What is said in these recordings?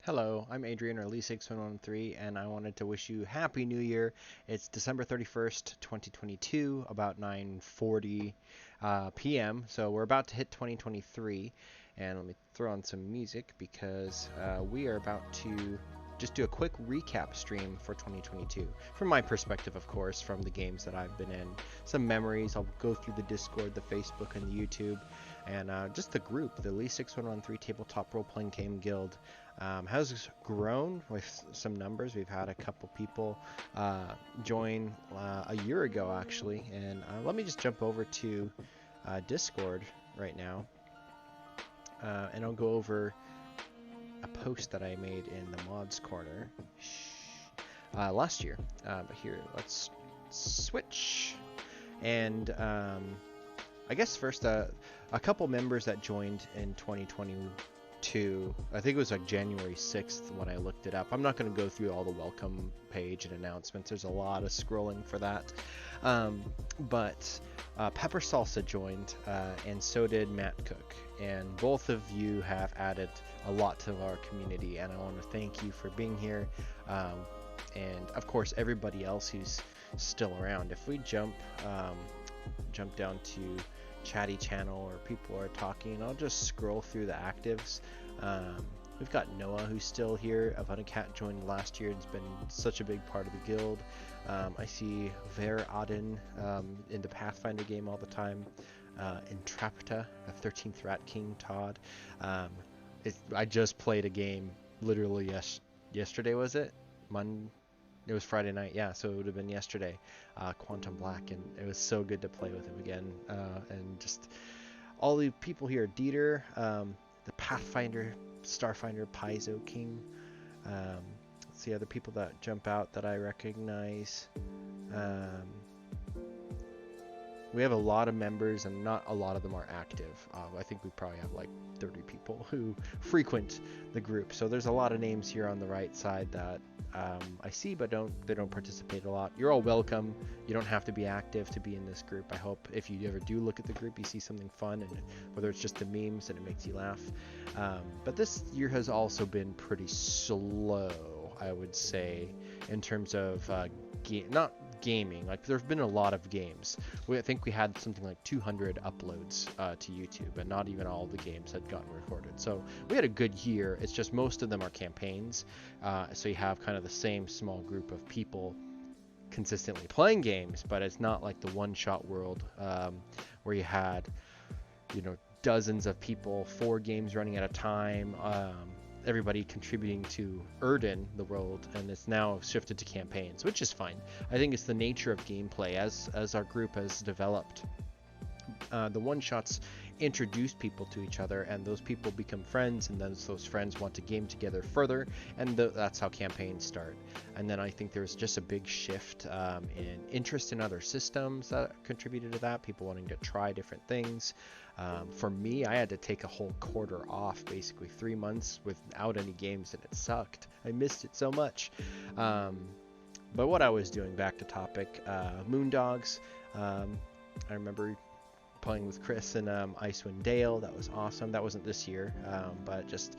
Hello, I'm Adrian or Lee6113, and I wanted to wish you Happy New Year. It's December 31st, 2022, about 9:40 p.m. So we're about to hit 2023, and let me throw on some music because we are about to just do a quick recap stream for 2022. From my perspective, of course, from the games that I've been in, some memories. I'll go through the Discord, the Facebook, and the YouTube, and just the group, the Lee6113 Tabletop Role Playing Game Guild. Has grown with some numbers. We've had a couple people join a year ago, actually. And let me just jump over to Discord right now. And I'll go over a post that I made in the mods corner last year. But here, let's switch. And I guess first, a couple members that joined in 2020. I think it was like January 6th when I looked it up. I'm not going to go through all the welcome page and announcements. There's a lot of scrolling for that. But Pepper Salsa joined, and so did Matt Cook. And both of you have added a lot to our community, and I want to thank you for being here. And of course, everybody else who's still around. If we jump down to chatty channel or people are talking, I'll just scroll through the actives. We've got Noah, who's still here. Avanacat joined last year. It's been such a big part of the guild. I see Ver Aden in the Pathfinder game all the time. Intrapta, a 13th Rat King, Todd. I just played a game literally yesterday, was it? It was Friday night, yeah, so it would have been yesterday. Quantum Black, and it was so good to play with him again. And just all the people here, Dieter, the Pathfinder, Starfinder, Paizo King. Let's see other people that jump out that I recognize. We have a lot of members, and not a lot of them are active. I think we probably have like 30 people who frequent the group. So there's a lot of names here on the right side that I see, but they don't participate a lot. You're all welcome. You don't have to be active to be in this group. I hope if you ever do look at the group, you see something fun, and whether it's just the memes and it makes you laugh. But this year has also been pretty slow, I would say, in terms of not gaming. Like, there've been a lot of games. I think we had something like 200 uploads to YouTube, and not even all the games had gotten recorded. So we had a good year. It's just most of them are campaigns, so you have kind of the same small group of people consistently playing games, but it's not like the one-shot world where you had, dozens of people, 4 games running at a time, everybody contributing to Erden, the world, and it's now shifted to campaigns, which is fine. I think it's the nature of gameplay as our group has developed. The one-shots introduce people to each other, and those people become friends, and then those friends want to game together further, and that's how campaigns start. And then I think there's just a big shift in interest in other systems that contributed to that, people wanting to try different things. For me, I had to take a whole quarter off, basically 3 months without any games, and it sucked. I missed it so much. But what I was doing, back to topic, Moondogs. I remember playing with Chris and Icewind Dale. That was awesome. That wasn't this year, but just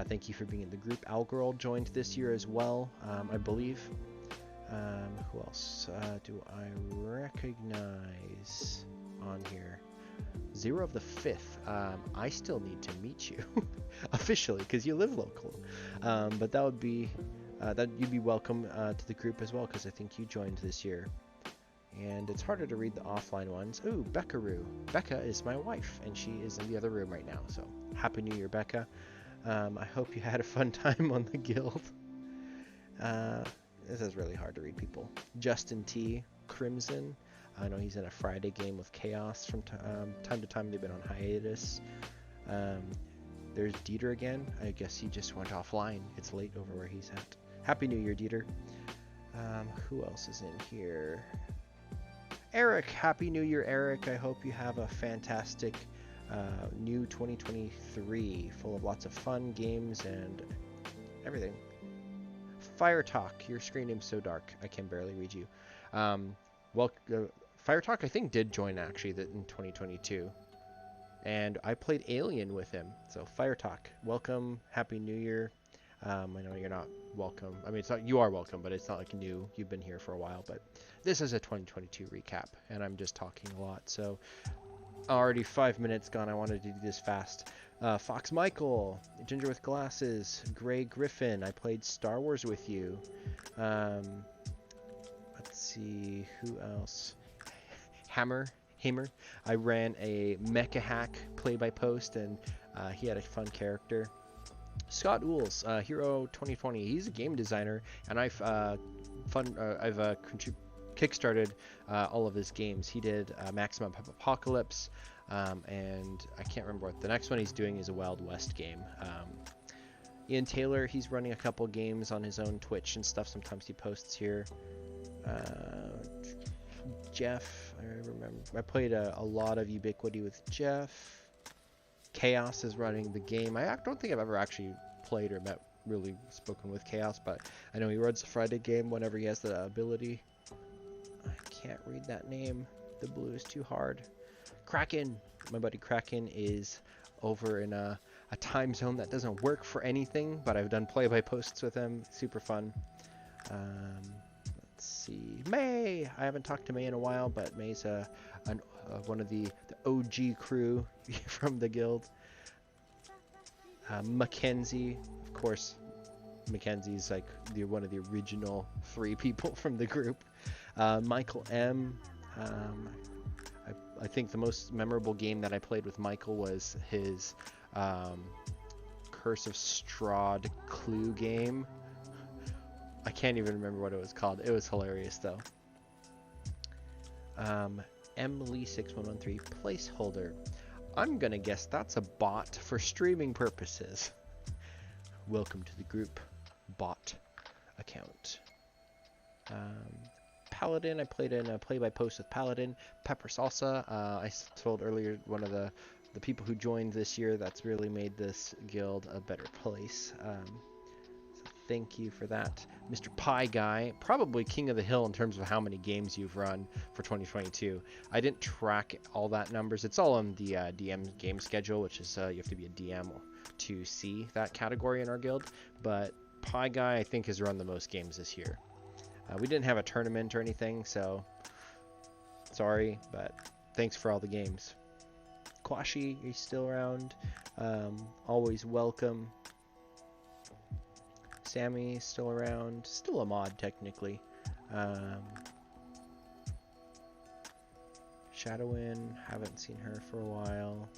thank you for being in the group. Algirl joined this year as well, I believe. Who else do I recognize on here? Zero of the Fifth. I still need to meet you officially because you live local, but that would be that you'd be welcome to the group as well, because I think you joined this year. And it's harder to read the offline ones. Ooh, Beckaroo. Becca is my wife, and she is in the other room right now. So Happy New Year, Becca. I hope you had a fun time on the guild. This is really hard to read people. Justin T. Crimson. I know he's in a Friday game with Chaos from time to time. They've been on hiatus. There's Dieter again. I guess he just went offline. It's late over where he's at. Happy New Year, Dieter. Who else is in here? Eric. Happy New Year, Eric. I hope you have a fantastic new 2023 full of lots of fun games and everything. Fire Talk. Your screen name's so dark I can barely read you. Fire Talk, I think, did join actually in 2022. And I played Alien with him. So Fire Talk, welcome, Happy New Year. I know you're not welcome. I mean, it's not, you are welcome, but it's not like new. You've been here for a while, but this is a 2022 recap, and I'm just talking a lot. So already 5 minutes gone. I wanted to do this fast. Fox Michael, Ginger with Glasses, Gray Griffin. I played Star Wars with you. Let's see who else. Hammer. I ran a Mecha Hack play-by-post, and he had a fun character. Scott Ools, Hero 2020. He's a game designer, and I've kickstarted all of his games. He did Maximum Apocalypse, and I can't remember what the next one he's doing is a Wild West game. Ian Taylor, he's running a couple games on his own Twitch and stuff. Sometimes he posts here. Jeff, I remember I played a lot of Ubiquity with Jeff. Chaos is running the game. I don't think I've ever actually played or really spoken with Chaos, but I know he runs the Friday game whenever he has the ability. I can't read that name. The blue is too hard. Kraken. My buddy Kraken is over in a time zone that doesn't work for anything, but I've done play-by-posts with him. Super fun. Let's see. May. I haven't talked to May in a while, but May's one of the OG crew from the guild. Mackenzie, of course. Mackenzie's like one of the original 3 people from the group. Michael M. I think the most memorable game that I played with Michael was his Curse of Strahd clue game. I can't even remember what it was called. It was hilarious though. Lee6113 placeholder. I'm gonna guess that's a bot for streaming purposes. Welcome to the group bot account. Paladin, I played in a play-by-post with Paladin. Pepper Salsa, I told earlier one of the people who joined this year that's really made this guild a better place. So thank you for that. Mr. Pie Guy, probably king of the hill in terms of how many games you've run for 2022. I didn't track all that numbers. It's all on the DM game schedule, which is you have to be a DM to see that category in our guild. But Pie Guy, I think, has run the most games this year. We didn't have a tournament or anything, so sorry, but thanks for all the games. Kwashi, are you still around? Always welcome. Sammy, still around. Still a mod, technically. Shadowin, haven't seen her for a while.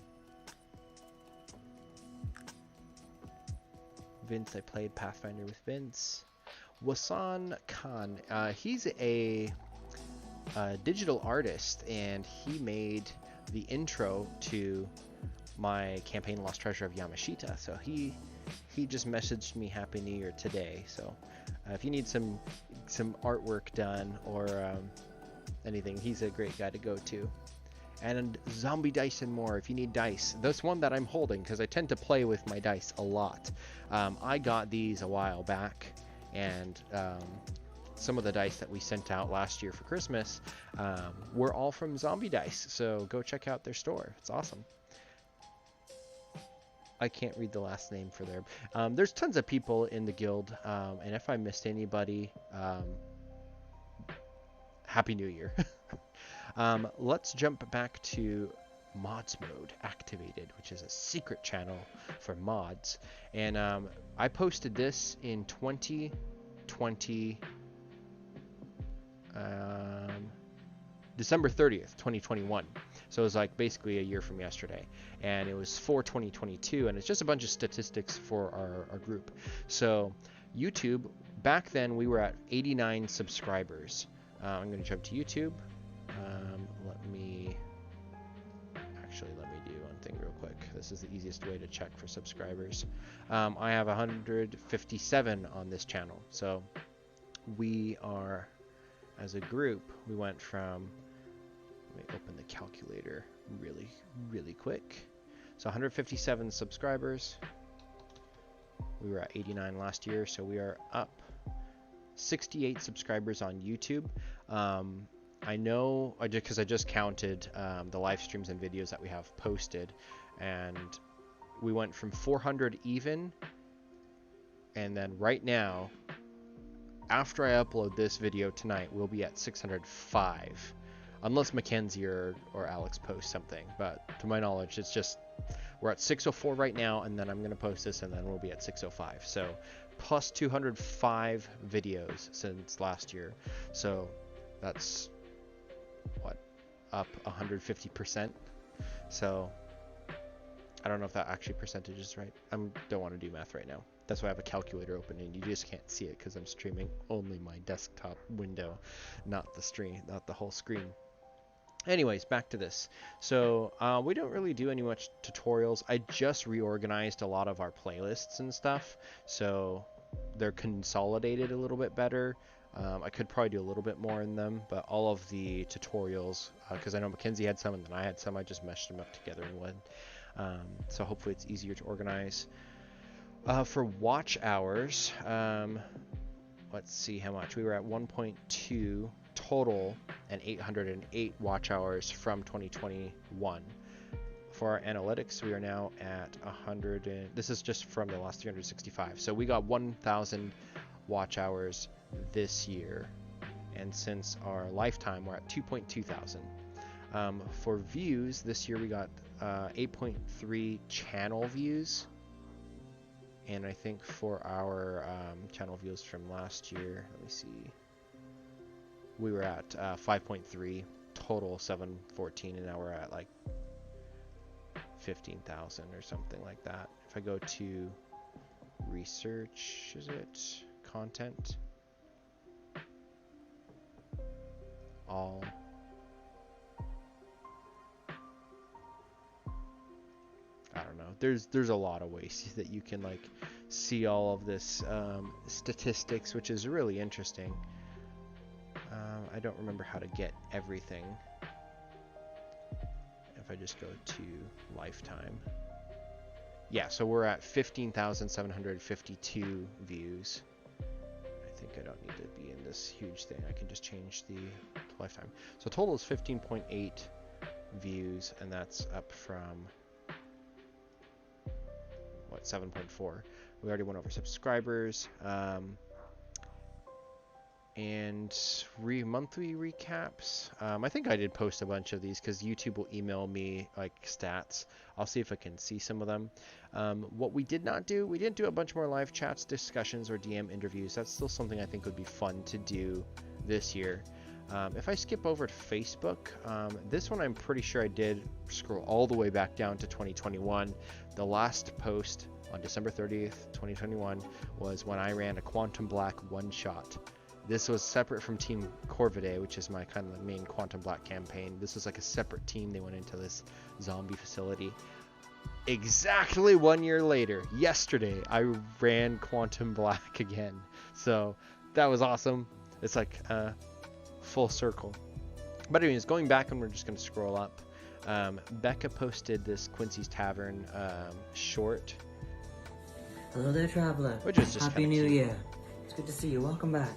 Vince, I played Pathfinder with Vince. Wasan Khan, he's a digital artist, and he made the intro to my campaign Lost Treasure of Yamashita. So he just messaged me Happy New Year today. So if you need some artwork done or anything, he's a great guy to go to. And Zombie Dice and More, if you need dice. That's one that I'm holding because I tend to play with my dice a lot. I got these a while back, and some of the dice that we sent out last year for Christmas were all from Zombie Dice, so go check out their store. It's awesome. I can't read the last name for their... there's tons of people in the guild, and if I missed anybody, Happy New Year. Let's jump back to mods mode activated, which is a secret channel for mods, and I posted this in 2020 December 30th 2021, so it was like basically a year from yesterday, and it was for 2022, and it's just a bunch of statistics for our group. So YouTube, back then we were at 89 subscribers. I'm going to jump to YouTube. Let me do one thing real quick. This is the easiest way to check for subscribers. I have 157 on this channel. So we are, as a group, we went from, let me open the calculator really quick. So 157 subscribers. We were at 89 last year, so we are up 68 subscribers on YouTube. I know, because I just counted the live streams and videos that we have posted, and we went from 400 even And then right now, after I upload this video tonight, we'll be at 605. Unless Mackenzie or Alex post something. But to my knowledge, it's just, we're at 604 right now, and then I'm going to post this, and then we'll be at 605. So plus 205 videos since last year. So that's, what, up 150%. So I don't know if that actually percentage is right. I don't want to do math right now. That's why I have a calculator open, and you just can't see it because I'm streaming only my desktop window, not the stream, not the whole screen. Anyways, back to this. So we don't really do any much tutorials. I just reorganized a lot of our playlists and stuff, so they're consolidated a little bit better. I could probably do a little bit more in them, but all of the tutorials, because I know Mackenzie had some and then I had some, I just meshed them up together in one. So hopefully it's easier to organize. For watch hours, let's see how much. We were at 1.2 total and 808 watch hours from 2021. For our analytics, we are now at 100, and this is just from the last 365. So we got 1,000 watch hours this year, and since our lifetime, we're at 2.2 thousand. For views, this year we got 8.3 channel views. And I think for our channel views from last year, let me see, we were at 5.3 total, 714, and now we're at like 15,000 or something like that. If I go to research, is it content? All. I don't know. There's a lot of ways that you can like see all of this statistics, which is really interesting. I don't remember how to get everything. If I just go to lifetime. Yeah, so we're at 15,752 views. I think I don't need to be in this huge thing. I can just change the lifetime. So total is 15.8 views, and that's up from, what, 7.4. We already went over subscribers. And monthly recaps. I think I did post a bunch of these because YouTube will email me like stats. I'll see if I can see some of them. What we did not do, we didn't do a bunch more live chats, discussions, or DM interviews. That's still something I think would be fun to do this year. If I skip over to Facebook, this one I'm pretty sure I did scroll all the way back down to 2021. The last post on December 30th, 2021 was when I ran a Quantum Black one-shot. This was separate from Team Corvidae, which is my kind of main Quantum Black campaign. This was like a separate team. They went into this zombie facility. Exactly 1 year later, yesterday, I ran Quantum Black again. So that was awesome. It's like full circle. But anyways, going back, and we're just going to scroll up. Becca posted this Quincy's Tavern short. Hello there, traveler. Which is just Happy New cute. Year. It's good to see you. Welcome back.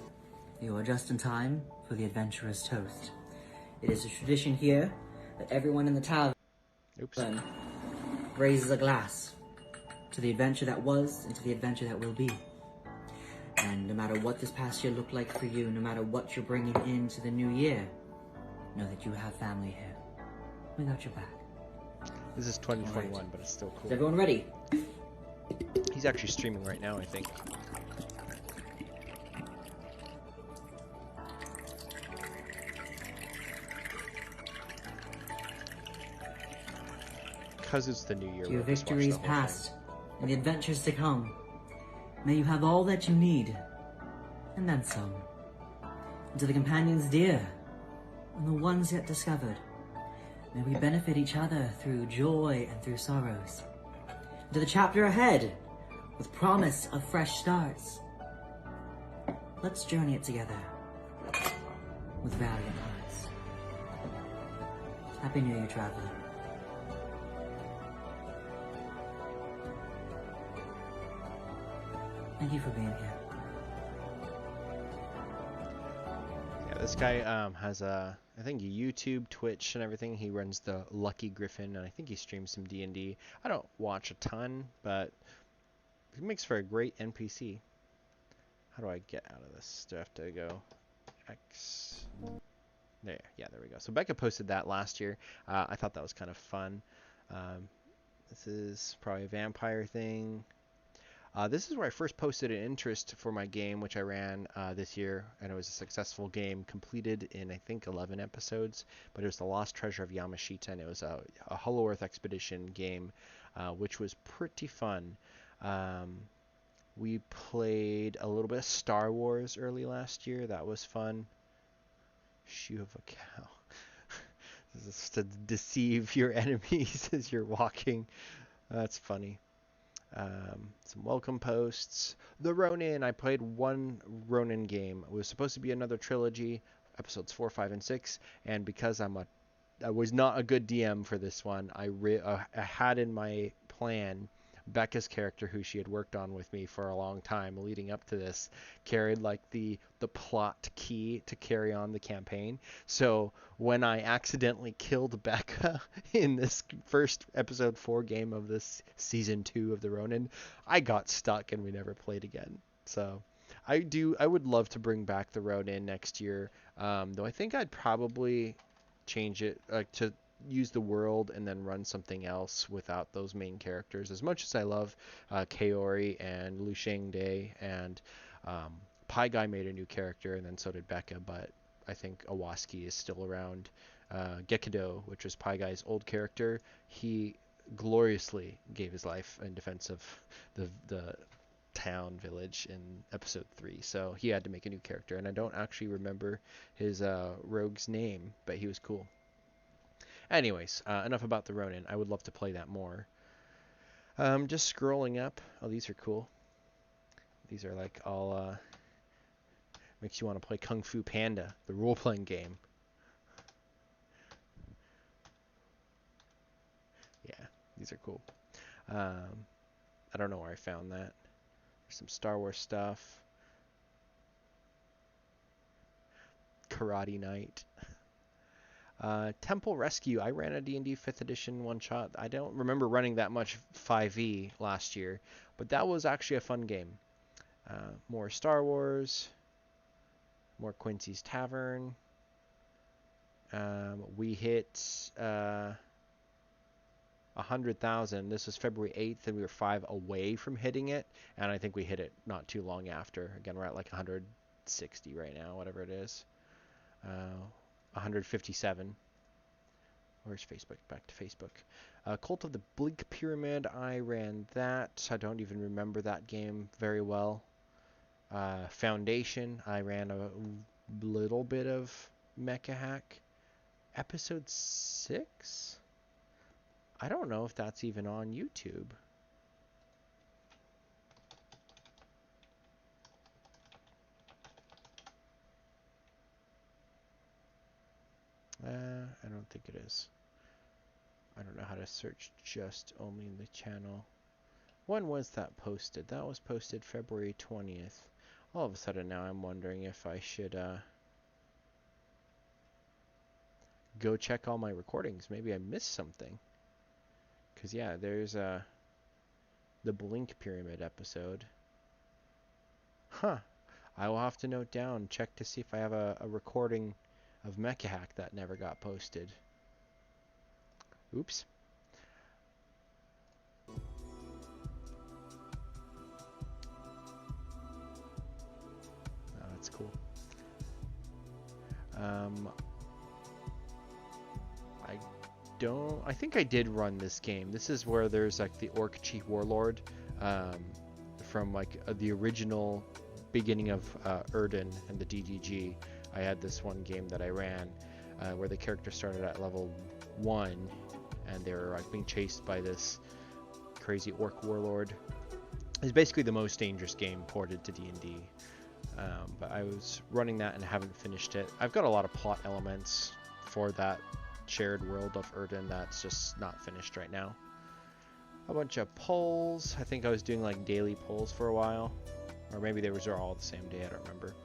You are just in time for the adventurer's toast. It is a tradition here that everyone in the tavern raises a glass to the adventure that was and to the adventure that will be. And no matter what this past year looked like for you, no matter what you're bringing into the new year, know that you have family here. We got your back. This is 2021, Right. but it's still cool. Is everyone ready? He's actually streaming right now, I think. Because it's the new year. Your we'll just watch victories the whole past and the adventures to come. May you have all that you need, and then some. And to the companions dear, and the ones yet discovered, may we benefit each other through joy and through sorrows. And to the chapter ahead, with promise of fresh starts, let's journey it together, with valiant hearts. Happy New Year, traveler. Thank you for being here. Yeah, this guy has a, I think, YouTube, Twitch, and everything. He runs the Lucky Griffin, and I think he streams some D&D. I don't watch a ton, but It makes for a great NPC. How do I get out of this? Do I have to go X? There, yeah, there we go. So Becca posted that last year. I thought that was kind of fun. This is probably a vampire thing. This is where I first posted an interest for my game, which I ran this year, and it was a successful game, completed in, I think, 11 episodes, but it was The Lost Treasure of Yamashita, and it was a Hollow Earth expedition game, which was pretty fun. We played a little bit of Star Wars early last year. That was fun. Shoe of a cow. This is to deceive your enemies as you're walking. That's funny. Some welcome posts. The Ronin. I played one Ronin game. It was supposed to be another trilogy, episodes 4, 5, and 6. And because I was not a good DM for this one, I had in my plan Becca's character, who she had worked on with me for a long time leading up to this, carried like the plot key to carry on the campaign. So when I accidentally killed Becca in this first episode 4 game of this season 2 of the Ronin, I got stuck and we never played again. So I would love to bring back the Ronin next year, though I think I'd probably change it to use the world and then run something else without those main characters. As much as I love Kaori and Lu Shengde, and Pie Guy made a new character, and then so did Becca, but I think Owaski is still around. Gekido, which was Pie Guy's old character, he gloriously gave his life in defense of the town village in episode 3, so he had to make a new character, and I don't actually remember his rogue's name, but he was cool. Anyways, enough about the Ronin. I would love to play that more. Just scrolling up. Oh, these are cool. These are like all makes you want to play Kung Fu Panda, the role-playing game. Yeah, these are cool. I don't know where I found that. There's some Star Wars stuff. Karate Night. Temple Rescue. I ran a D&D 5th edition one-shot. I don't remember running that much 5e last year, but that was actually a fun game. More Star Wars. More Quincy's Tavern. We hit 100,000. This was February 8th, and we were 5 away from hitting it, and I think we hit it not too long after. Again, we're at like 160 right now, whatever it is. 157. Where's Facebook? Back to Facebook. Cult of the Bleak Pyramid. I ran that. I don't even remember that game very well. Foundation. I ran a little bit of Mecha Hack. Episode 6? I don't know if that's even on YouTube. I don't think it is. I don't know how to search just only in the channel. When was that posted? That was posted February 20th. All of a sudden now I'm wondering if I should go check all my recordings. Maybe I missed something. Because yeah, there's the Blink Pyramid episode. Huh. I will have to note down, check to see if I have a recording of Mecha Hack that never got posted. Oops. Oh, that's cool. I think I did run this game. This is where there's like the Orc Chief Warlord from like the original beginning of Erden and the DDG. I had this one game that I ran where the character started at level 1 and they were like being chased by this crazy Orc Warlord. It's basically the most dangerous game ported to D&D. But I was running that and haven't finished it. I've got a lot of plot elements for that shared world of Erden that's just not finished right now. A bunch of polls. I think I was doing like daily polls for a while. Or maybe they were all the same day, I don't remember.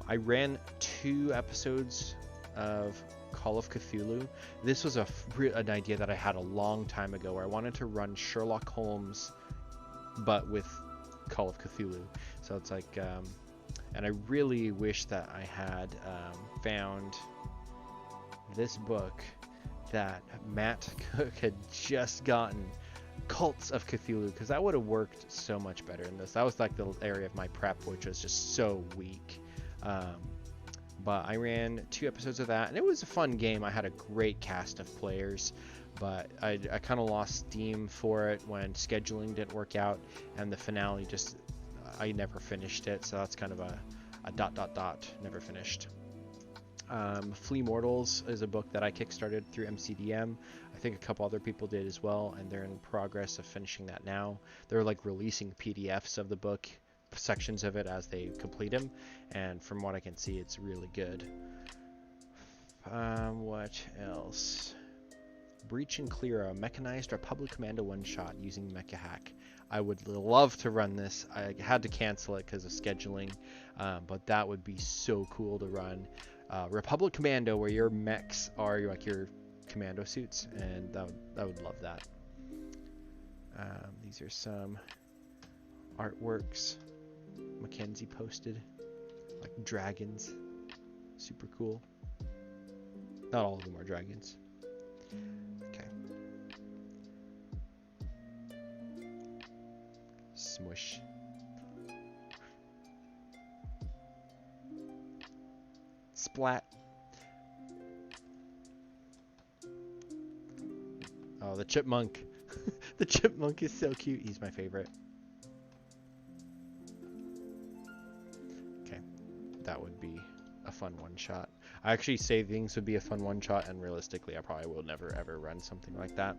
I ran 2 episodes of Call of Cthulhu. This was an idea that I had a long time ago, where I wanted to run Sherlock Holmes, but with Call of Cthulhu. So it's like, and I really wish that I had found this book that Matt Cook had just gotten, Cults of Cthulhu, because that would have worked so much better in this. That was like the area of my prep which was just so weak. But I ran 2 episodes of that, and it was a fun game. I had a great cast of players, but I kind of lost steam for it when scheduling didn't work out, and the finale just, I never finished it. So that's kind of a ... never finished. Flea Mortals is a book that I kickstarted through MCDM. I think a couple other people did as well, and they're in progress of finishing that now. They're like releasing PDFs of the book, sections of it, as they complete them, and from what I can see, it's really good. What else? Breach and Clear, a mechanized Republic Commando one-shot using Mecha Hack. I would love to run this. I had to cancel it because of scheduling, but that would be so cool to run. Republic Commando, where your mechs are like your commando suits, and I would love that. These are some artworks Mackenzie posted, like dragons, super cool. Not all of them are dragons. Okay. Smush. Splat. Oh, the chipmunk. The chipmunk is so cute. He's my favorite. Okay. That would be a fun one-shot. I actually say things would be a fun one-shot, and realistically, I probably will never ever run something like that.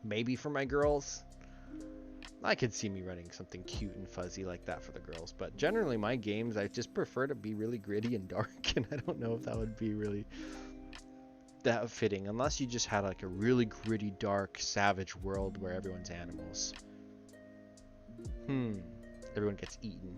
Maybe for my girls. I could see me running something cute and fuzzy like that for the girls, but generally my games, I just prefer to be really gritty and dark, and I don't know if that would be really that fitting, unless you just had like a really gritty, dark, savage world where everyone's animals. Everyone gets eaten.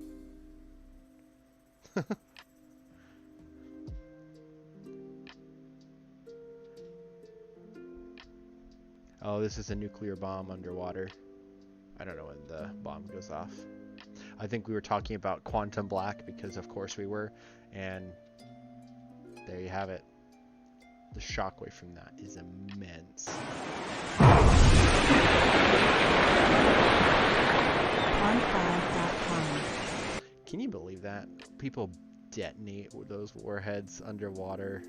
Oh, this is a nuclear bomb underwater. I don't know when the bomb goes off. I think we were talking about Quantum Black, because of course we were, and there you have it. The shockwave from that is immense. Can you believe that? People detonate those warheads underwater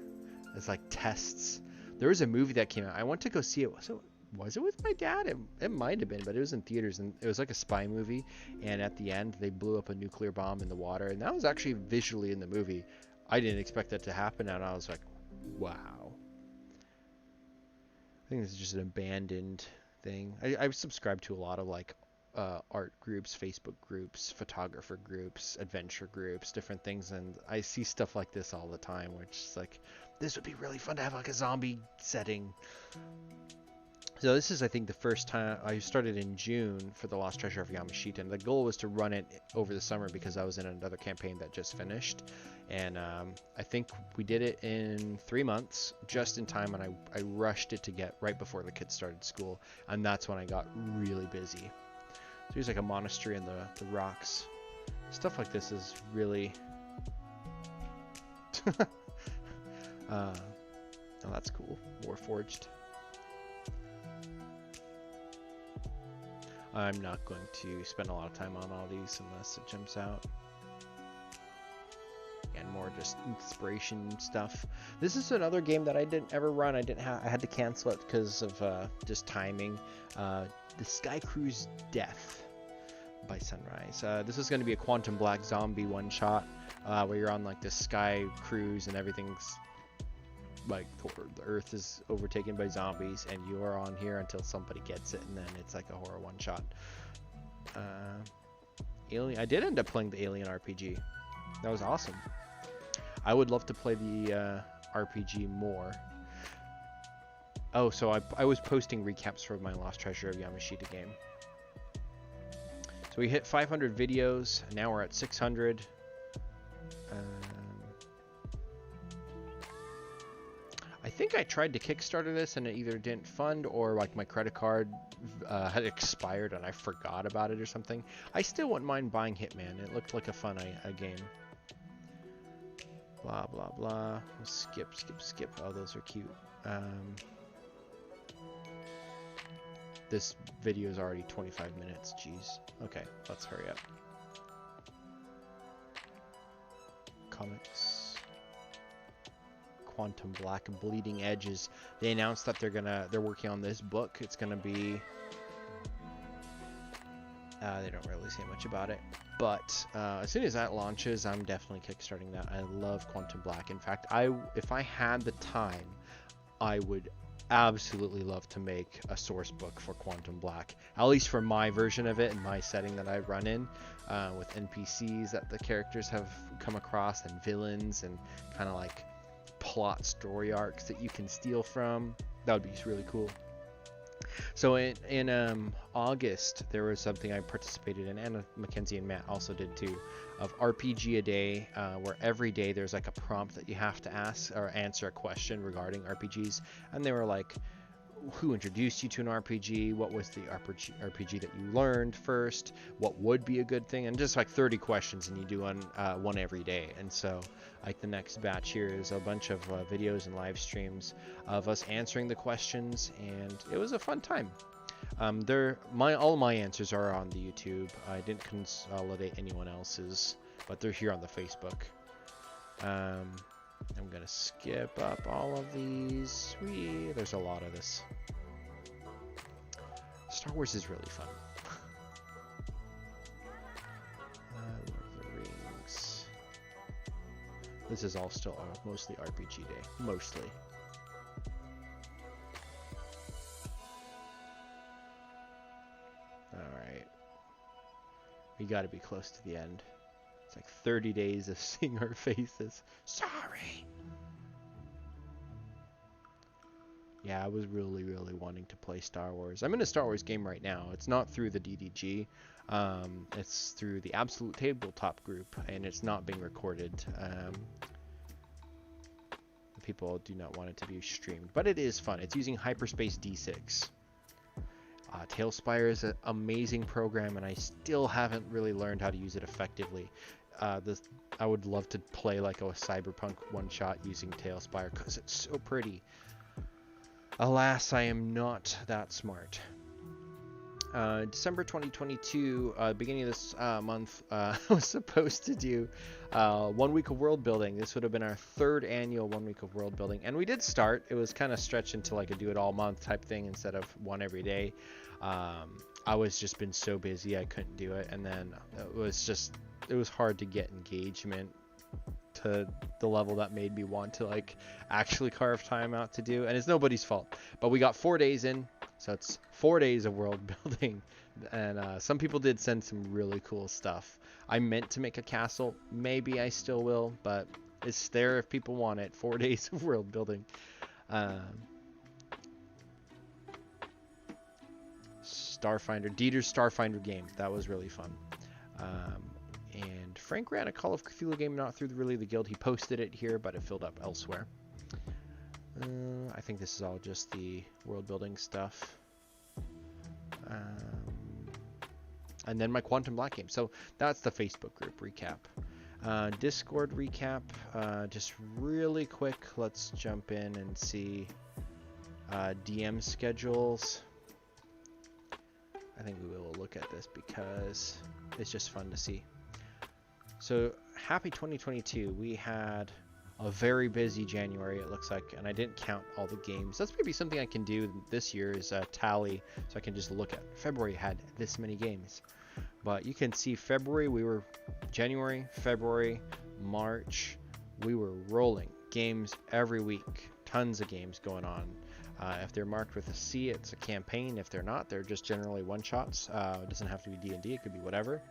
as like tests. There was a movie that came out. I went to go see it. Was it with my dad? It might have been, but it was in theaters, and it was like a spy movie, and at the end they blew up a nuclear bomb in the water, and that was actually visually in the movie. I didn't expect that to happen, and I was like, wow. I think this is just an abandoned thing. I subscribe to a lot of like art groups, Facebook groups, photographer groups, adventure groups, different things, and I see stuff like this all the time, which is like, this would be really fun to have like a zombie setting. So this is, I think, the first time. I started in June for the Lost Treasure of Yamashita, and the goal was to run it over the summer because I was in another campaign that just finished, and I think we did it in 3 months, just in time, and I rushed it to get right before the kids started school, and that's when I got really busy. So here's like a monastery in the rocks. Stuff like this is really... oh, that's cool. Warforged. I'm not going to spend a lot of time on all these unless it jumps out. And more just inspiration stuff. This is another game that I didn't ever run. I had to cancel it because of just timing. The Sky Cruise Death by Sunrise. This is going to be a Quantum Black zombie one-shot where you're on like this sky cruise and everything's like the earth is overtaken by zombies, and you are on here until somebody gets it, and then it's like a horror one shot. Alien. I did end up playing the Alien RPG. That was awesome. I would love to play the RPG more. Oh, so I was posting recaps for my Lost Treasure of Yamashita game. So we hit 500 videos. Now we're at 600. I I think I tried to Kickstarter this and it either didn't fund or like my credit card had expired and I forgot about it or something. I still wouldn't mind buying Hitman. It looked like a fun game. Blah, blah, blah. Skip. Oh, those are cute. This video is already 25 minutes. Jeez. Okay, let's hurry up. Comics. Quantum Black and Bleeding Edges. They announced that they're working on this book. It's gonna be they don't really say much about it, but as soon as that launches, I'm definitely kickstarting that. I love Quantum Black. In fact, if I had the time, I would absolutely love to make a source book for Quantum Black, at least for my version of it and my setting that I run in, with NPCs that the characters have come across and villains and kind of like plot story arcs that you can steal from. That would be really cool. So in August, there was something I participated in, and Mackenzie and Matt also did too, of RPG a day, where every day there's like a prompt that you have to ask or answer a question regarding RPGs. And they were like, who introduced you to an RPG? What was the RPG that you learned first? What would be a good thing? And just like 30 questions, and you do one every day. And so like the next batch here is a bunch of videos and live streams of us answering the questions, and it was a fun time. All my answers are on the YouTube. I didn't consolidate anyone else's, but they're here on the Facebook. I'm gonna skip up all of these. There's a lot of this. Star Wars is really fun. Lord of the Rings. This is all still mostly RPG day. Mostly. Alright. We gotta be close to the end. It's like 30 days of seeing our faces. Sorry. Yeah, I was really wanting to play Star Wars. I'm in a Star Wars game right now. It's not through the DDG. It's through the Absolute Tabletop group, and it's not being recorded. People do not want it to be streamed, but it is fun. It's using Hyperspace D6. Tailspire is an amazing program, and I still haven't really learned how to use it effectively. I would love to play like a Cyberpunk one-shot using Tailspire because it's so pretty. Alas, I am not that smart. December 2022, beginning of this month, I was supposed to do 1 week of world building. This would have been our third annual 1 week of world building, and we did start. It was kind of stretched into like a do it all month type thing instead of one every day. I was just been so busy I couldn't do it, and then it was hard to get engagement to the level that made me want to like actually carve time out to do, and it's nobody's fault. But we got 4 days in, so it's 4 days of world building, and some people did send some really cool stuff. I meant to make a castle, maybe I still will, but it's there if people want it. 4 days of world building. Starfinder, Dieter's Starfinder game, that was really fun. And Frank ran a Call of Cthulhu game, not through really the guild. He posted it here, but it filled up elsewhere. I think this is all just the world building stuff. And then my Quantum Black game. So that's the Facebook group recap. Discord recap, just really quick. Let's jump in and see DM schedules. I think we will look at this because it's just fun to see. So happy 2022. We had a very busy January, it looks like, and I didn't count all the games. That's maybe something I can do this year is a tally, so I can just look at February had this many games. But you can see February, we were January, February, March, we were rolling games every week. Tons of games going on. If they're marked with a C, it's a campaign. If they're not, they're just generally one-shots. It doesn't have to be D&D, it could be whatever.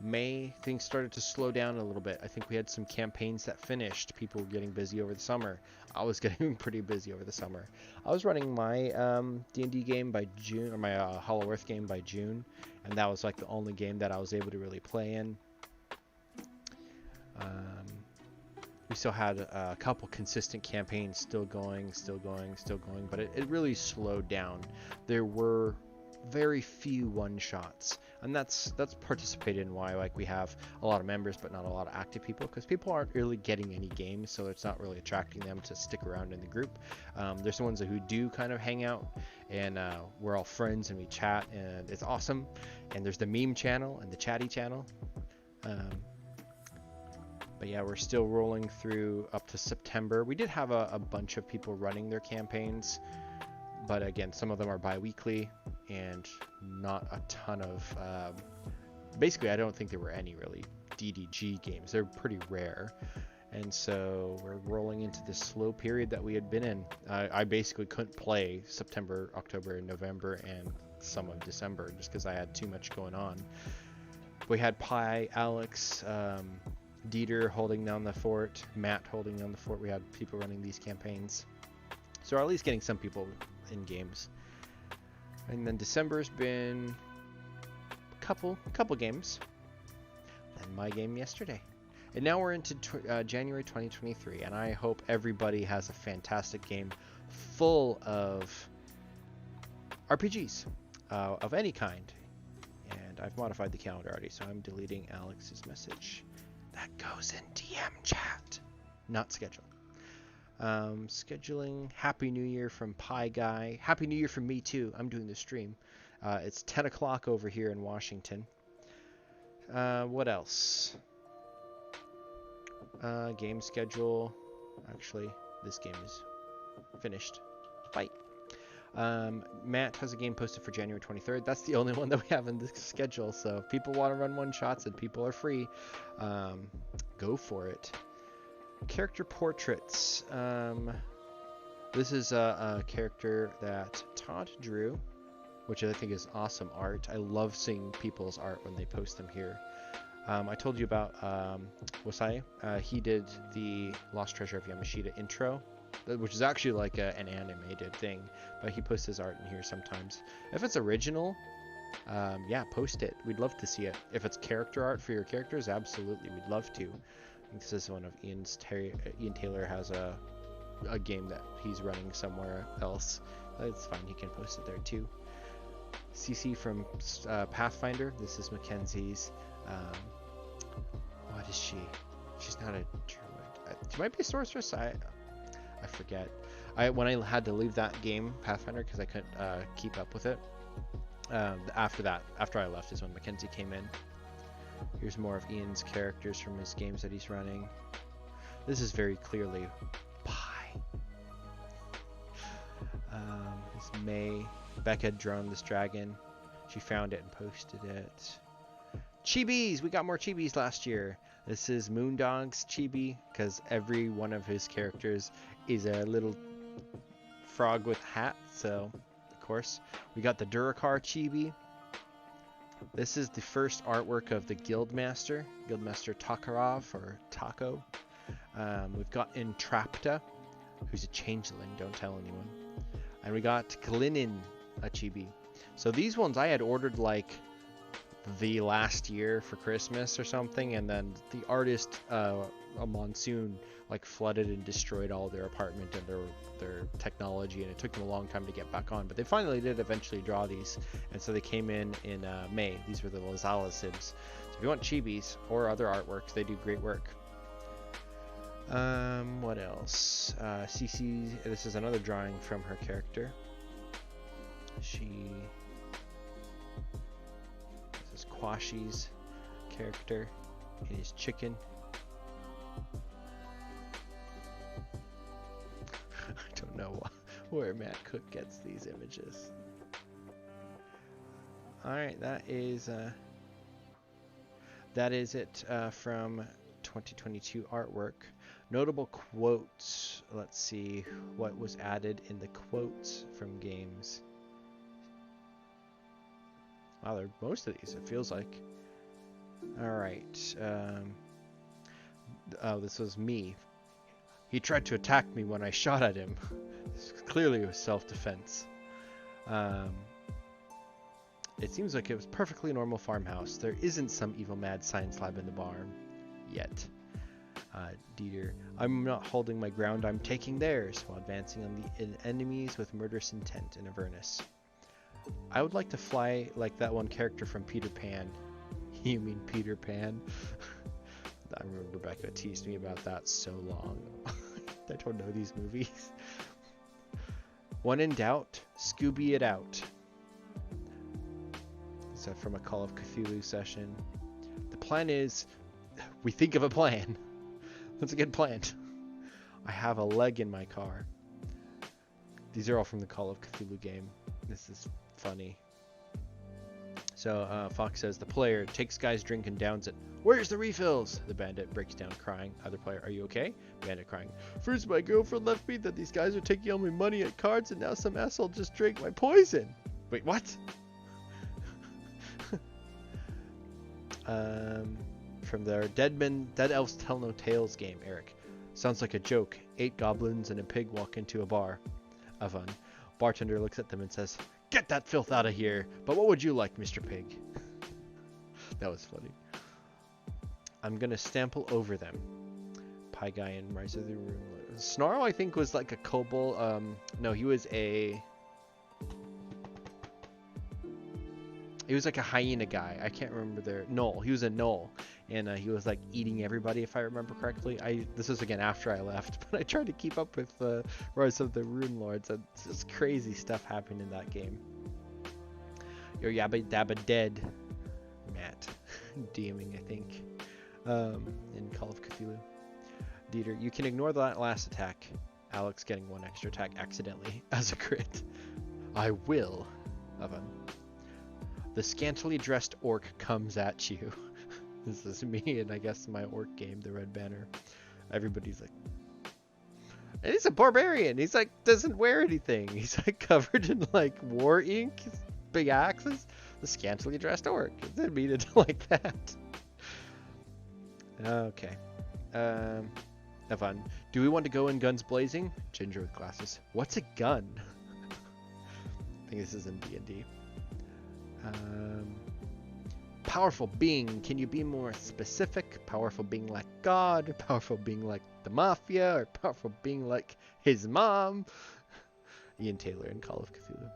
May, things started to slow down a little bit. I think we had some campaigns that finished. People were getting busy over the summer. I was getting pretty busy over the summer. I was running my D&D game by June, or my Hollow Earth game by June, and that was like the only game that I was able to really play in. we still had a couple consistent campaigns still going, but it really slowed down. There were very few one-shots, and that's participated in why like we have a lot of members but not a lot of active people, because people aren't really getting any games, so it's not really attracting them to stick around in the group. There's the ones who do kind of hang out, and we're all friends and we chat, and it's awesome. And there's the meme channel and the chatty channel. But yeah, we're still rolling through up to September. We did have a bunch of people running their campaigns, but again, some of them are bi-weekly and not a ton of... basically, I don't think there were any really DDG games. They're pretty rare. And so we're rolling into this slow period that we had been in. I basically couldn't play September, October, and November, and some of December, just because I had too much going on. We had Pi, Alex, Dieter holding down the fort, Matt holding down the fort. We had people running these campaigns. So we're at least getting some people in games. And then December's been a couple games. And my game yesterday. And now we're into January 2023, and I hope everybody has a fantastic game full of RPGs of any kind. And I've modified the calendar already, so I'm deleting Alex's message. That goes in DM chat, not schedule. Scheduling. Happy New Year from Pie Guy. Happy New Year from me too. I'm doing the stream. It's 10 o'clock over here in Washington. What else? Game schedule. Actually, this game is finished. Fight. Matt has a game posted for January 23rd. That's the only one that we have in the schedule. So if people want to run one-shots and people are free, go for it. Character portraits. This is a character that Todd drew, which I think is awesome art. I love seeing people's art when they post them here. I told you about Wasai. He did the Lost Treasure of Yamashita intro, which is actually like an animated thing, but he posts his art in here sometimes. If it's original, yeah, post it. We'd love to see it. If it's character art for your characters, absolutely, we'd love to. I think this is one of Ian Taylor has a game that he's running somewhere else. It's fine, he can post it there too. CC from Pathfinder. This is Mackenzie's. What is she? She's not a druid. She might be a sorceress. I forget. When I had to leave that game, Pathfinder, because I couldn't keep up with it. After I left is when Mackenzie came in. Here's more of Ian's characters from his games that he's running. This is very clearly Pie. It's May. Becca drawn this dragon. She found it and posted it. Chibis! We got more chibis last year. This is Moondog's chibi, because every one of his characters is a little frog with a hat, so of course. We got the Durakar chibi. This is the first artwork of the Guildmaster Takarov, or Taco. We've got Entrapta, who's a changeling, don't tell anyone. And we got Glinin, a chibi. So these ones I had ordered like the last year for Christmas or something, and then the artist, a monsoon, like flooded and destroyed all their apartment and their technology, and it took them a long time to get back on, but they finally did eventually draw these, and so they came in May. These were the Lazala Sims. So if you want chibis or other artworks, they do great work. What else? CC, this is another drawing from her character. This is Kwashi's character. It is chicken. I don't know where Matt Cook gets these images. Alright, that is it from 2022 artwork. Notable quotes. Let's see what was added in the quotes from games. Wow, they're most of these, it feels like. Alright. Oh, this was me. He tried to attack me when I shot at him. Clearly it was self-defense. It seems like it was perfectly normal farmhouse. There isn't some evil mad science lab in the barn. Yet. Dieter, I'm not holding my ground, I'm taking theirs, while advancing on the enemies with murderous intent in Avernus. I would like to fly like that one character from Peter Pan. You mean Peter Pan? I remember Rebecca teased me about that so long. I don't know these movies. When in doubt, Scooby it out. Is that from a Call of Cthulhu session? The plan is, we think of a plan. What's a good plan? I have a leg in my car. These are all from the Call of Cthulhu game. This is funny. So Fox says, the player takes guy's drink and downs it. Where's the refills? The bandit breaks down crying. Other player, are you okay? Bandit crying. First my girlfriend left me, then these guys are taking all my money at cards, and now some asshole just drank my poison. Wait, what? From their Dead Elves Tell No Tales game, Eric. Sounds like a joke. 8 goblins and a pig walk into a bar. Avan. Bartender looks at them and says, get that filth out of here. But what would you like, Mr. Pig? That was funny. I'm gonna stample over them. Pie Guy and Rise of the Room. Snarl, I think, was like a kobold. No, he was like a hyena guy. I can't remember their Knoll. He was a Knoll, and he was like eating everybody, if I remember correctly. This was again after I left, but I tried to keep up with Rise of the Rune Lords. It's just crazy stuff happened in that game. You're yabba dabba dead, Matt. DMing, I think, in Call of Cthulhu. Dieter, you can ignore that last attack. Alex getting one extra attack accidentally as a crit. I will. Oven. The scantily dressed orc comes at you. This is me and I guess my orc game, the Red Banner. Everybody's like, and he's a barbarian. He's like, doesn't wear anything. He's like covered in like war ink, big axes. The scantily dressed orc. It didn't mean it like that. Okay. Evan, do we want to go in guns blazing? Ginger with glasses. What's a gun? I think this is in D&D. Powerful being, can you be more specific? Powerful being like God, powerful being like the Mafia, or powerful being like his mom? Ian Taylor in Call of Cthulhu.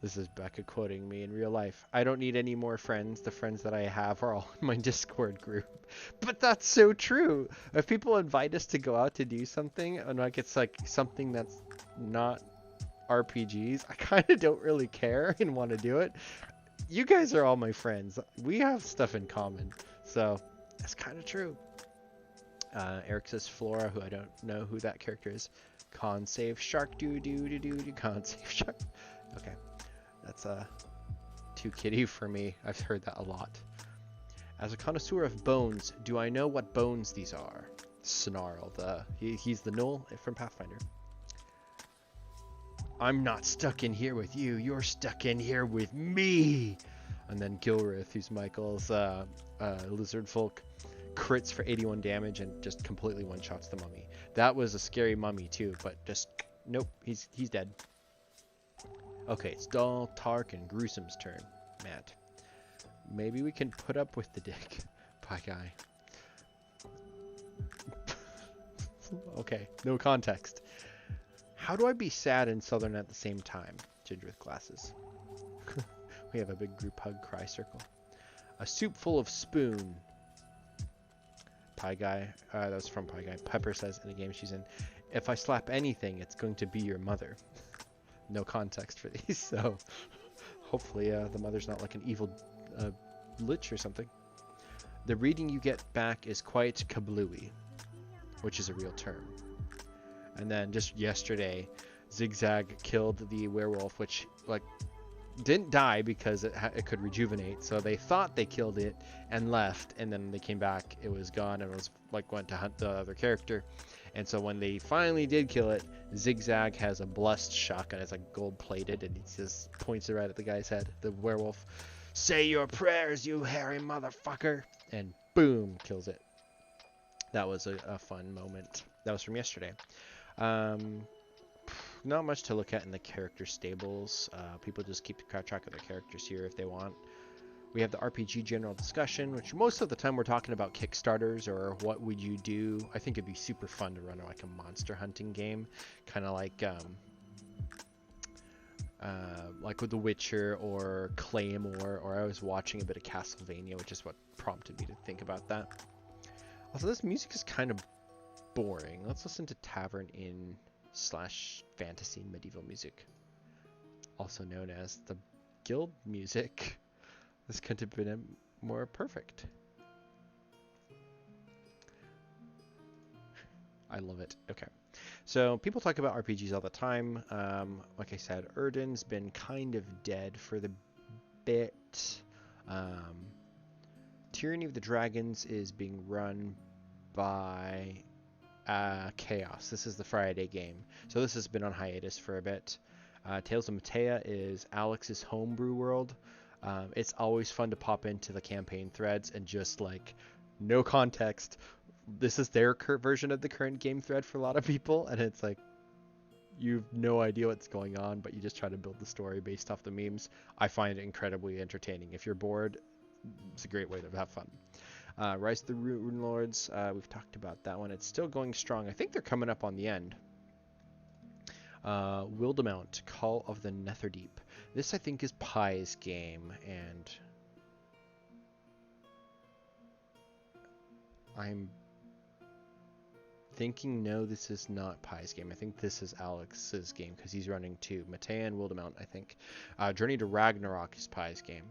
This is Becca quoting me in real life. I don't need any more friends. The friends that I have are all in my Discord group. But that's so true. If people invite us to go out to do something, and like it's like something that's not RPGs, I kind of don't really care and want to do it. You guys are all my friends. We have stuff in common, so that's kind of true. Eric says Flora, who I don't know who that character is. Con save shark, do con save shark. Okay, that's too kiddie for me. I've heard that a lot. As a connoisseur of bones, do I know what bones these are? Snarl, he's the Knoll from Pathfinder. I'm not stuck in here with you. You're stuck in here with me. And then Gilrith, who's Michael's lizard folk, crits for 81 damage and just completely one-shots the mummy. That was a scary mummy too, but just nope, he's dead. Okay, it's Dull, Tark, and Gruesome's turn. Matt, maybe we can put up with the dick. Pie Guy. Okay, no context. How do I be sad and southern at the same time? Ginger with glasses. We have a big group hug cry circle. A soup full of spoon. Pie Guy. That was from Pie Guy. Pepper says in the game she's in, if I slap anything, it's going to be your mother. No context for these, so hopefully the mother's not like an evil lich or something. The reading you get back is quite kablooey, which is a real term. And then just yesterday, Zigzag killed the werewolf, which like didn't die because it could rejuvenate. So they thought they killed it and left, and then they came back. It was gone and was like went to hunt the other character. And so when they finally did kill it, Zigzag has a blessed shotgun. It's like gold plated, and he just points it right at the guy's head. The werewolf, say your prayers, you hairy motherfucker, and boom, kills it. That was a fun moment. That was from yesterday. Not much to look at in the character stables. People just keep track of their characters here if they want. We have the RPG general discussion, which most of the time we're talking about Kickstarters or what would you do. I think it'd be super fun to run like a monster hunting game, kind of like with The Witcher or Claymore, or I was watching a bit of Castlevania, which is what prompted me to think about that. Also, this music is kind of boring. Let's listen to Tavern Inn / fantasy medieval music, also known as the guild music. This could have been more perfect. I love it. Okay. So people talk about RPGs all the time. Like I said, Erden's been kind of dead for the bit. Tyranny of the Dragons is being run by Chaos. This is the Friday game. So this has been on hiatus for a bit. Tales of Matea is Alex's homebrew world. It's always fun to pop into the campaign threads and just like, no context, this is their version of the current game thread for a lot of people, and it's like, you've no idea what's going on, but you just try to build the story based off the memes. I find it incredibly entertaining. If you're bored, it's a great way to have fun. Rise of the Rune Lords, we've talked about that one. It's still going strong. I think they're coming up on the end. Wildemount, Call of the Netherdeep. This, I think, is Pie's game, and I'm thinking, no, this is not Pie's game. I think this is Alex's game, because he's running two. Matea and Wildemount, I think. Journey to Ragnarok is Pie's game,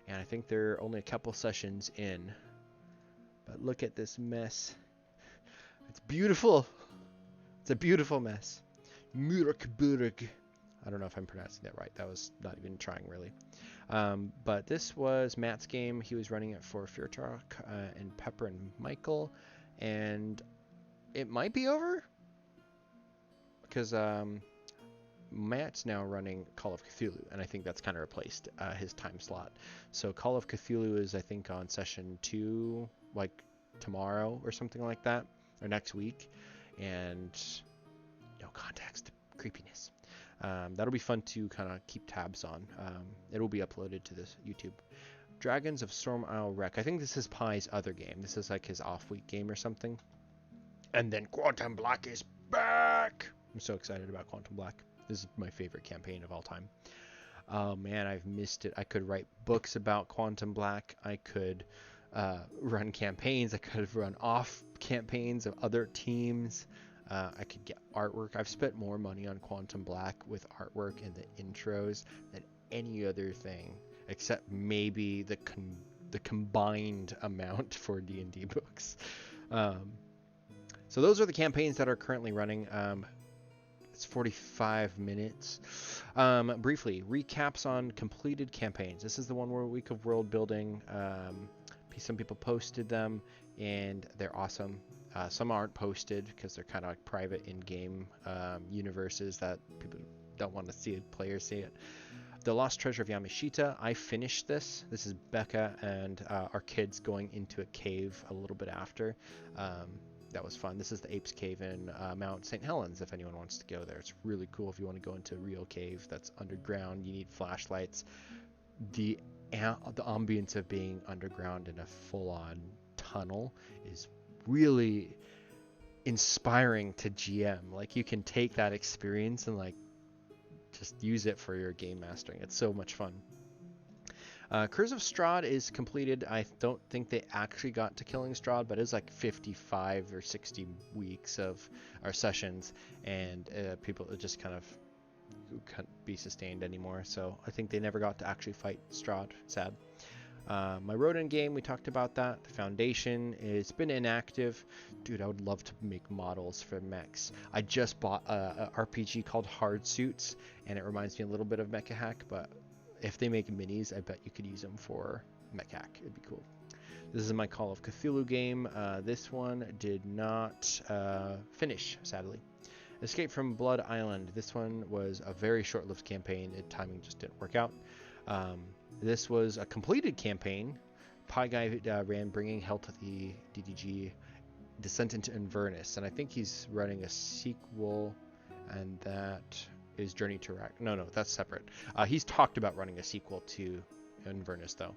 and I think they're only a couple sessions in. But look at this mess. It's beautiful. It's a beautiful mess. Murkburg. I don't know if I'm pronouncing that right. That was not even trying, really. But this was Matt's game. He was running it for Furtalk and Pepper and Michael. And it might be over, because Matt's now running Call of Cthulhu, and I think that's kind of replaced his time slot. So Call of Cthulhu is, I think, on session 2, like tomorrow or something like that, or next week. And no context, creepiness. That'll be fun to kind of keep tabs on. It'll be uploaded to this YouTube. Dragons of Storm Isle Wreck. I think this is Pie's other game. This is like his off-week game or something. And then Quantum Black is back! I'm so excited about Quantum Black. This is my favorite campaign of all time. Oh man, I've missed it. I could write books about Quantum Black. I could run campaigns. I could run off campaigns of other teams. I could get artwork. I've spent more money on Quantum Black with artwork and the intros than any other thing, except maybe the combined amount for D&D books. So those are the campaigns that are currently running. It's 45 minutes. Briefly, recaps on completed campaigns. This is the 1 week of world building. Some people posted them, and they're awesome. Some aren't posted because they're kind of like private in-game universes that people don't want to see players see it. The Lost Treasure of Yamashita. I finished this. This is Becca and our kids going into a cave a little bit after. That was fun. This is the Apes Cave in Mount St. Helens, if anyone wants to go there. It's really cool if you want to go into a real cave that's underground. You need flashlights. The ambience of being underground in a full-on tunnel is really inspiring to GM. Like, you can take that experience and like just use it for your game mastering. It's so much fun. Curse of Strahd is completed. I don't think they actually got to killing Strahd, but it's like 55 or 60 weeks of our sessions, and people just kind of can't be sustained anymore. So I think they never got to actually fight Strahd. Sad. My Rodin game, we talked about that. The Foundation, it's been inactive. Dude, I would love to make models for mechs. I just bought a RPG called Hard Suits, and it reminds me a little bit of Mecha Hack, but if they make minis, I bet you could use them for Mech Hack. It'd be cool. This is my Call of Cthulhu game. This one did not finish, sadly. Escape from Blood Island. This one was a very short-lived campaign. Timing just didn't work out. This was a completed campaign. Pie Guy ran Bringing Hell to the DDG, Descent into Inverness, and I think he's running a sequel, and that is Journey to Rack. No, that's separate. He's talked about running a sequel to Inverness, though.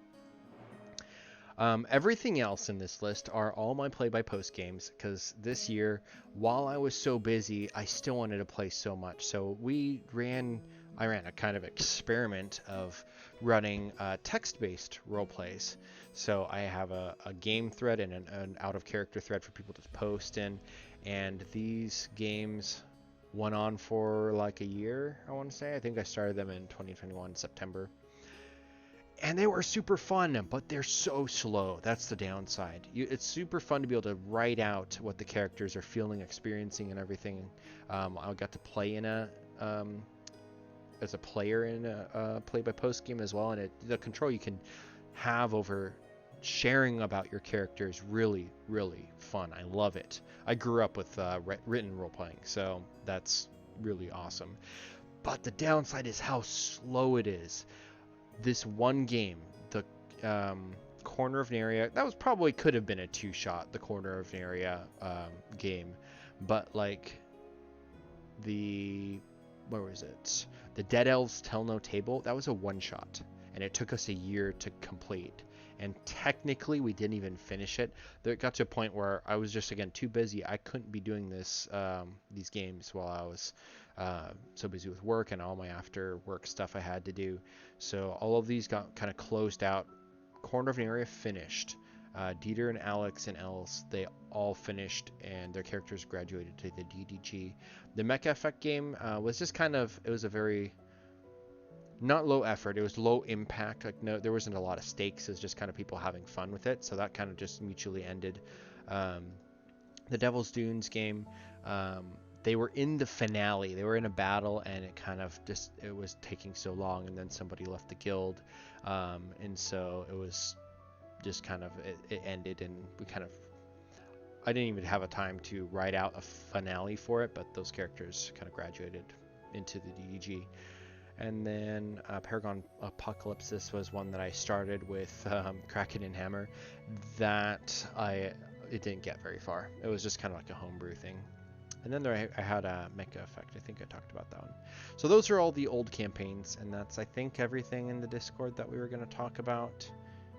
Everything else in this list are all my play-by-post games because this year, while I was so busy, I still wanted to play so much. So I ran a kind of experiment of running text-based role plays. So I have a game thread and an out-of-character thread for people to post in, and these games went on for like a year, I want to say. I think I started them in 2021 September. And they were super fun, but they're so slow. That's the downside. It's super fun to be able to write out what the characters are feeling, experiencing, and everything. I got to play in as a player in a play-by-post game as well, and the control you can have over sharing about your character is really, really fun. I love it. I grew up with written role-playing, so that's really awesome. But the downside is how slow it is. This one game, the Corner of Naria, that was probably could have been a two-shot, the Corner of Naria game, but like where was it? The Dead Elves Tell No Table, that was a one-shot, and it took us a year to complete. And technically, we didn't even finish it. It got to a point where I was just, again, too busy. I couldn't be doing these games while I was so busy with work and all my after-work stuff I had to do. So all of these got kind of closed out. Corner of an Area finished. Dieter and Alex and Els, they all finished, and their characters graduated to the DDG. The Mecha Effect game was just kind of, it was a very, not low effort, it was low impact. Like, no, there wasn't a lot of stakes. It was just kind of people having fun with it. So that kind of just mutually ended. The Devil's Dunes game, they were in the finale. They were in a battle, and it kind of just, it was taking so long, and then somebody left the guild. And so it was just kind of, it ended, and I didn't even have a time to write out a finale for it, but those characters kind of graduated into the DDG. And then Paragon Apocalypsis was one that I started with Kraken and Hammer. It didn't get very far. It was just kind of like a homebrew thing. And then I had a Mecha Effect. I think I talked about that one. So those are all the old campaigns, and that's, I think, everything in the Discord that we were going to talk about.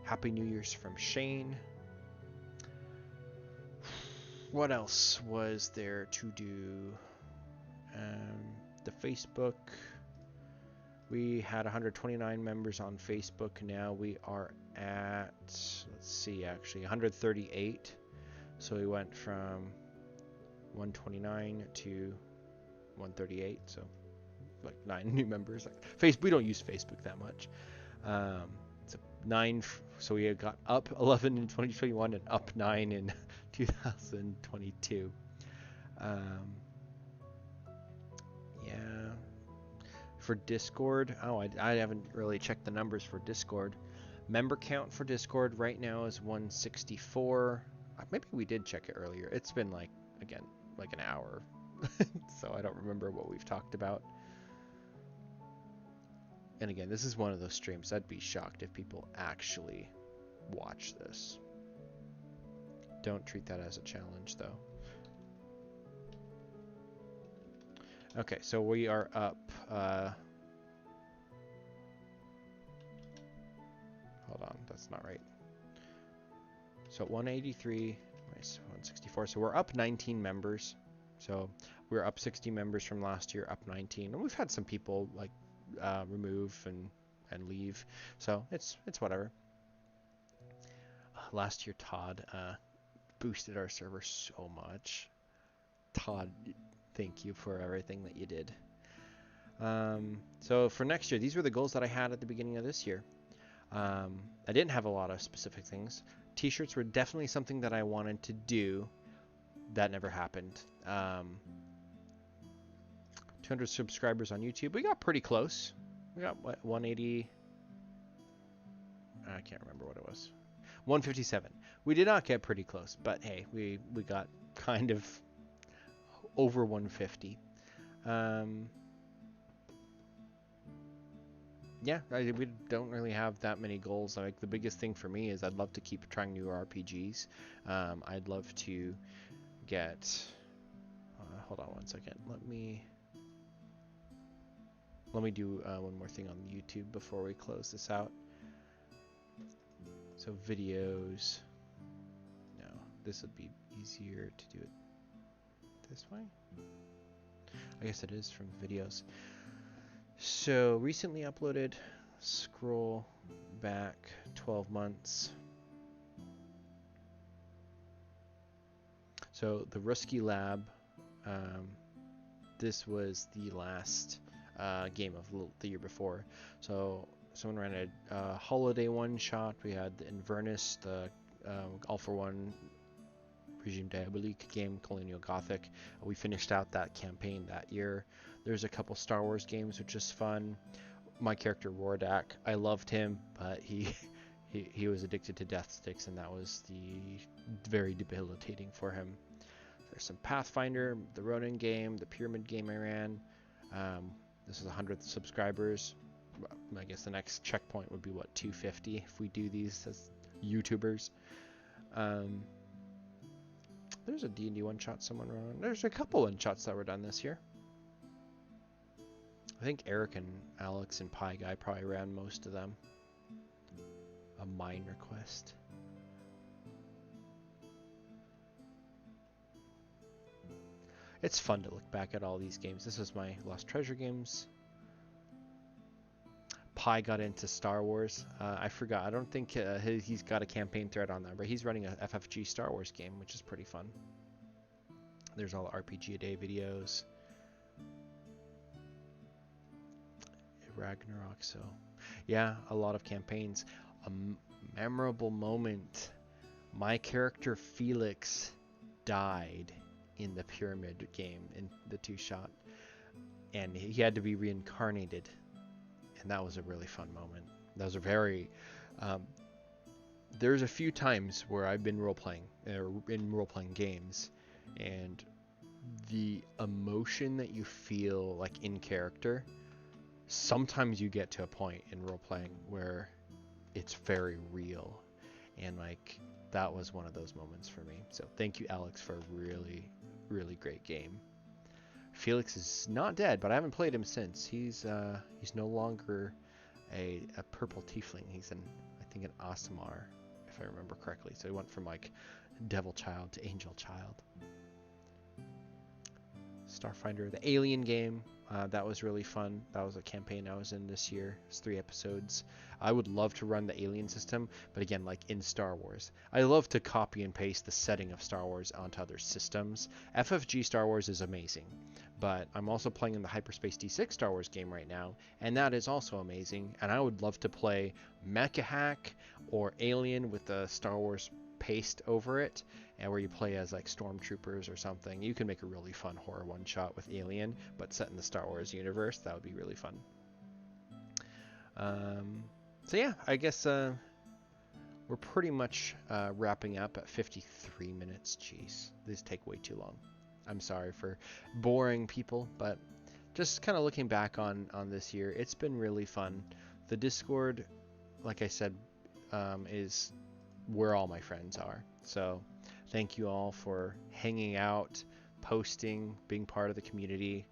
Happy New Year's from Shane. What else was there to do? The Facebook. We had 129 members on Facebook. Now we are at, let's see, actually 138. So we went from 129 to 138. So like 9 new members. We don't use Facebook that much. So 9. So we got up 11 in 2021 and up 9 in 2022. Yeah. For Discord, I haven't really checked the numbers for Discord. Member count for Discord right now is 164. Maybe we did check it earlier. It's been like an hour, so I don't remember what we've talked about. And again, this is one of those streams. I'd be shocked if people actually watch this. Don't treat that as a challenge, though. Okay, so we are up. Hold on, that's not right. So 183 minus 164. So we're up 19 members. So we're up 60 members from last year, up 19. And we've had some people like remove and leave. So it's whatever. Last year, Todd boosted our server so much. Todd, thank you for everything that you did. So for next year, these were the goals that I had at the beginning of this year. I didn't have a lot of specific things. T-shirts were definitely something that I wanted to do. That never happened. 200 subscribers on YouTube. We got pretty close. We got, what, 180? I can't remember what it was. 157. We did not get pretty close, but hey, we got kind of over 150. Yeah, we don't really have that many goals. Like, the biggest thing for me is I'd love to keep trying new RPGs. I'd love to get... hold on one second. Let me do one more thing on YouTube before we close this out. So videos. No, this would be easier to do it this way. I guess it is from videos. So recently uploaded, scroll back 12 months. So the Ruski Lab, this was the last game of the year before. So someone ran a holiday one shot. We had the Inverness, the All for One Regime Diabolique game, Colonial Gothic. We finished out that campaign that year. There's a couple Star Wars games, which is fun. My character Rordak, I loved him, but he was addicted to death sticks, and that was very debilitating for him. There's some Pathfinder, the Ronin game, the Pyramid game I ran. This is 100 subscribers. I guess the next checkpoint would be, 250 if we do these as YouTubers. There's a D&D one-shot someone ran. There's a couple one-shots that were done this year. I think Eric and Alex and Pie Guy probably ran most of them. A mine request. It's fun to look back at all these games. This was my Lost Treasure games. Pie got into Star Wars. I forgot. I don't think he's got a campaign thread on that, but he's running a FFG Star Wars game, which is pretty fun. There's all the RPG a day videos. Ragnarok. So, yeah, a lot of campaigns. A memorable moment. My character Felix died in the Pyramid game, in the two-shot, and he had to be reincarnated, and that was a really fun moment. That was a very there's a few times where I've been role-playing in role-playing games, and the emotion that you feel like in character, sometimes you get to a point in role-playing where it's very real, and like that was one of those moments for me. So thank you, Alex, for a really great game. Felix is not dead, but I haven't played him since. He's no longer a purple tiefling. He's I think an Aasimar, if I remember correctly. So he went from like devil child to angel child. Starfinder, the Alien game, that was really fun. That was a campaign I was in this year. It's 3 episodes. I would love to run the Alien system, but again, like in Star Wars, I love to copy and paste the setting of Star Wars onto other systems. FFG Star Wars is amazing, but I'm also playing in the Hyperspace D6 Star Wars game right now, and that is also amazing. And I would love to play Mecha Hack or Alien with the Star Wars paste over it, and where you play as like stormtroopers or something. You can make a really fun horror one-shot with Alien, but set in the Star Wars universe. That would be really fun. So yeah, I guess we're pretty much wrapping up at 53 minutes. Jeez, these take way too long. I'm sorry for boring people, but just kind of looking back on this year, it's been really fun. The Discord, like I said, is where all my friends are. So thank you all for hanging out, posting, being part of the community.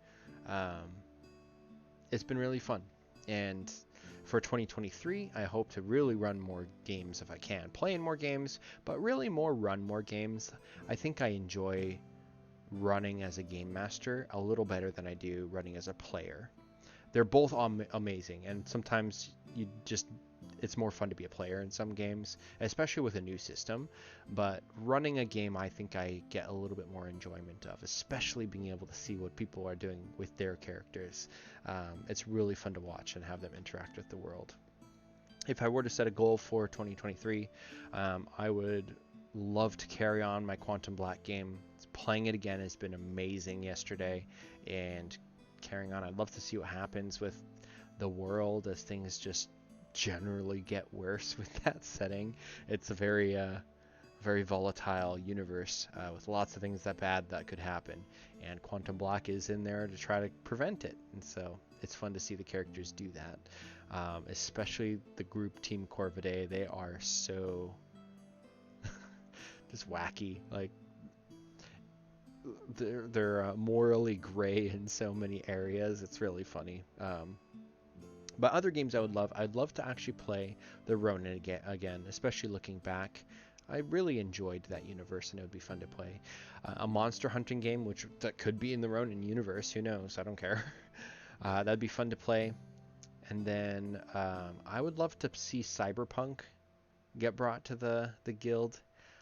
It's been really fun. And for 2023, I hope to really run more games if I can. Play in more games, but really run more games. I think I enjoy running as a game master a little better than I do running as a player. They're both amazing, and sometimes it's more fun to be a player in some games, especially with a new system. But running a game, I think I get a little bit more enjoyment of, especially being able to see what people are doing with their characters. It's really fun to watch and have them interact with the world. If I were to set a goal for 2023, I would love to carry on my Quantum Black game. Playing it again has been amazing yesterday, and carrying on, I'd love to see what happens with the world as things just generally get worse with that setting. It's a very volatile universe with lots of things that could happen, and Quantum Black is in there to try to prevent it. And so it's fun to see the characters do that, especially the group Team Corvidae. They are so just wacky. Like they're morally gray in so many areas. It's really funny. But other games I'd love to actually play the Ronin again, especially looking back. I really enjoyed that universe, and it would be fun to play. A monster hunting game, that could be in the Ronin universe, who knows? I don't care. That'd be fun to play. And then I would love to see Cyberpunk get brought to the guild.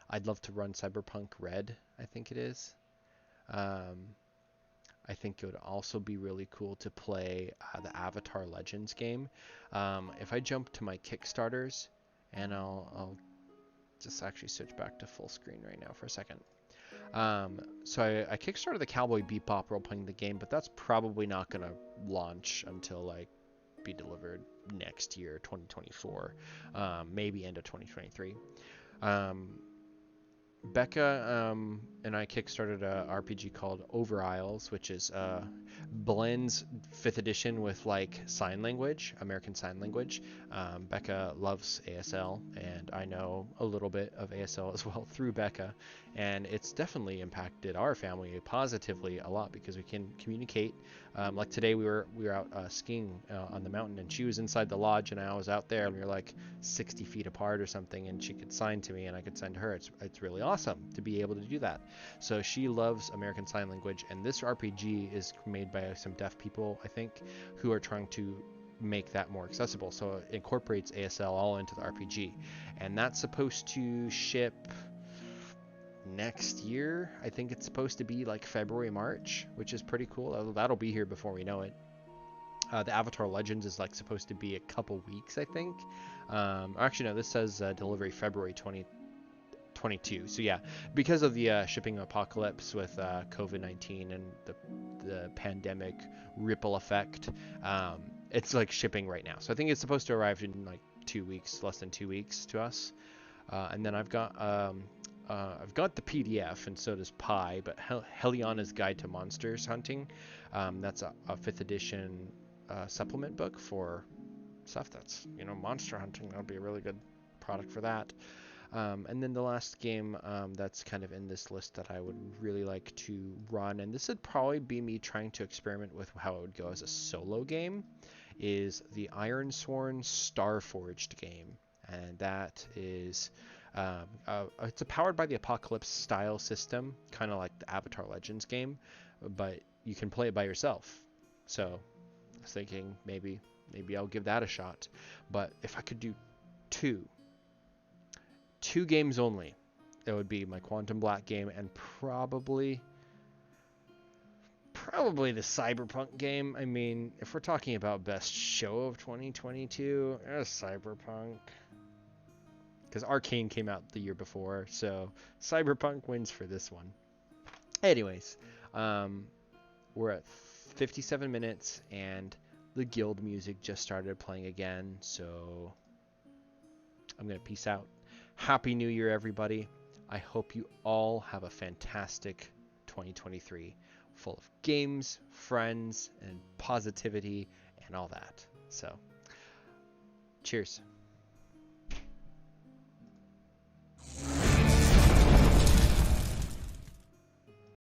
I'd love to run Cyberpunk Red, I think it is. I think it would also be really cool to play the Avatar Legends game. If I jump to my Kickstarters, and I'll just actually switch back to full screen right now for a second. So I kickstarted the Cowboy Bebop role-playing the game, but that's probably not going to launch until like be delivered next year, 2024, maybe end of 2023. Becca and I kickstarted a RPG called Over Isles, which is blends 5th edition with like sign language, American Sign Language. Becca loves ASL, and I know a little bit of ASL as well through Becca, and it's definitely impacted our family positively a lot because we can communicate. Like today we were out skiing on the mountain, and she was inside the lodge and I was out there, and we were like 60 feet apart or something, and she could sign to me and I could sign to her. It's really awesome to be able to do that. So she loves American Sign Language, and this RPG is made by some deaf people, I think, who are trying to make that more accessible. So it incorporates ASL all into the RPG, and that's supposed to ship next year. I think it's supposed to be like February, March, which is pretty cool. That'll be here before we know it. The Avatar Legends is like supposed to be a couple weeks, I think. Actually, no, this says delivery February 2022. So yeah, because of the shipping apocalypse with COVID-19 and the pandemic ripple effect, it's like shipping right now. So I think it's supposed to arrive in like 2 weeks, less than 2 weeks to us. And then I've got the PDF, and so does Pi, but Heliana's Guide to Monsters Hunting. That's a 5th edition supplement book for stuff that's, monster hunting. That would be a really good product for that. And then the last game that's kind of in this list that I would really like to run, and this would probably be me trying to experiment with how it would go as a solo game, is the Ironsworn Starforged game. And that is it's a powered by the Apocalypse style system, kind of like the Avatar Legends game, but you can play it by yourself. So I was thinking maybe I'll give that a shot. But if I could do two games only, it would be my Quantum Black game and probably the Cyberpunk game. I mean, if we're talking about best show of 2022, Cyberpunk. Because Arcane came out the year before, so Cyberpunk wins for this one. Anyways, we're at 57 minutes, and the guild music just started playing again, so I'm going to peace out. Happy New Year, everybody. I hope you all have a fantastic 2023, full of games, friends, and positivity, and all that. So, cheers.